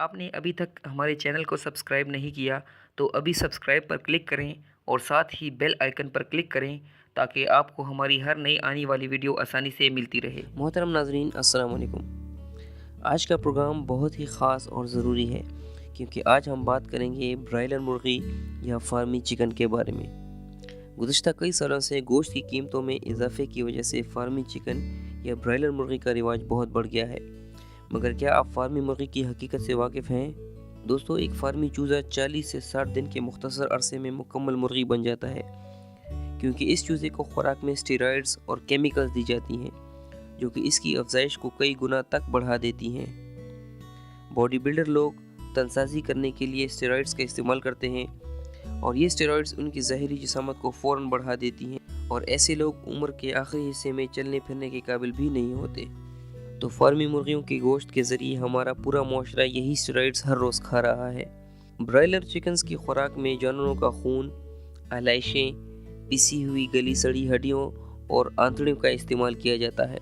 آپ نے ابھی تک ہمارے چینل کو سبسکرائب نہیں کیا تو ابھی سبسکرائب پر کلک کریں اور ساتھ ہی بیل آئیکن پر کلک کریں تاکہ آپ کو ہماری ہر نئی آنے والی ویڈیو آسانی سے ملتی رہے۔ محترم ناظرین، السلام علیکم۔ آج کا پروگرام بہت ہی خاص اور ضروری ہے کیونکہ آج ہم بات کریں گے برائلر مرغی یا فارمی چکن کے بارے میں۔ گزشتہ کئی سالوں سے گوشت کی قیمتوں میں اضافے کی وجہ سے فارمی چکن یا برائلر مرغی کا رواج بہت بڑھ گیا ہے، مگر کیا آپ فارمی مرغی کی حقیقت سے واقف ہیں؟ دوستو، ایک فارمی چوزہ 40 سے 60 دن کے مختصر عرصے میں مکمل مرغی بن جاتا ہے، کیونکہ اس چوزے کو خوراک میں اسٹیرائڈز اور کیمیکلز دی جاتی ہیں جو کہ اس کی افزائش کو کئی گنا تک بڑھا دیتی ہیں۔ باڈی بلڈر لوگ تنسازی کرنے کے لیے اسٹیرائڈز کا استعمال کرتے ہیں اور یہ اسٹیرائڈز ان کی ظاہری جسامت کو فوراً بڑھا دیتی ہیں اور ایسے لوگ عمر کے آخری حصے میں چلنے پھرنے کے قابل بھی نہیں ہوتے۔ تو فارمی مرغیوں کے گوشت کے ذریعے ہمارا پورا معاشرہ یہی اسٹیرائڈز ہر روز کھا رہا ہے۔ برائلر چکنز کی خوراک میں جانوروں کا خون، علائشیں، پسی ہوئی گلی سڑی ہڈیوں اور آنتڑیوں کا استعمال کیا جاتا ہے۔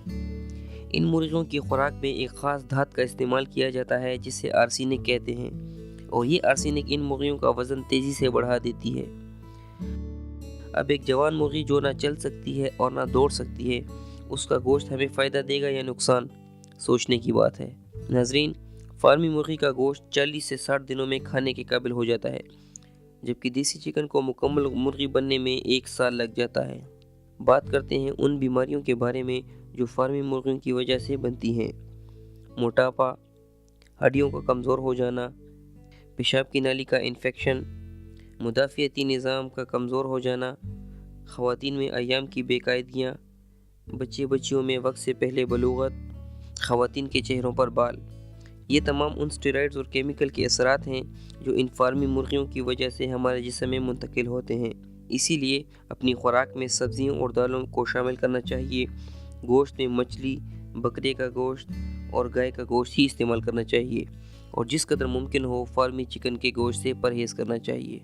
ان مرغیوں کی خوراک میں ایک خاص دھات کا استعمال کیا جاتا ہے جسے آرسینک کہتے ہیں، اور یہ آرسینک ان مرغیوں کا وزن تیزی سے بڑھا دیتی ہے۔ اب ایک جوان مرغی جو نہ چل سکتی ہے اور نہ دوڑ سکتی ہے، اس کا گوشت ہمیں فائدہ دے گا یا نقصان؟ سوچنے کی بات ہے۔ ناظرین، فارمی مرغی کا گوشت 40 سے 60 دنوں میں کھانے کے قابل ہو جاتا ہے، جبکہ دیسی چکن کو مکمل مرغی بننے میں 1 سال لگ جاتا ہے۔ بات کرتے ہیں ان بیماریوں کے بارے میں جو فارمی مرغیوں کی وجہ سے بنتی ہیں۔ موٹاپا، ہڈیوں کا کمزور ہو جانا، پیشاب کی نالی کا انفیکشن، مدافعتی نظام کا کمزور ہو جانا، خواتین میں ایام کی بے قاعدگیاں، بچیوں میں وقت سے پہلے بلوغت، خواتین کے چہروں پر بال، یہ تمام ان اسٹیرائڈز اور کیمیکل کے اثرات ہیں جو ان فارمی مرغیوں کی وجہ سے ہمارے جسم میں منتقل ہوتے ہیں۔ اسی لیے اپنی خوراک میں سبزیوں اور دالوں کو شامل کرنا چاہیے، گوشت میں مچھلی، بکرے کا گوشت اور گائے کا گوشت ہی استعمال کرنا چاہیے، اور جس قدر ممکن ہو فارمی چکن کے گوشت سے پرہیز کرنا چاہیے۔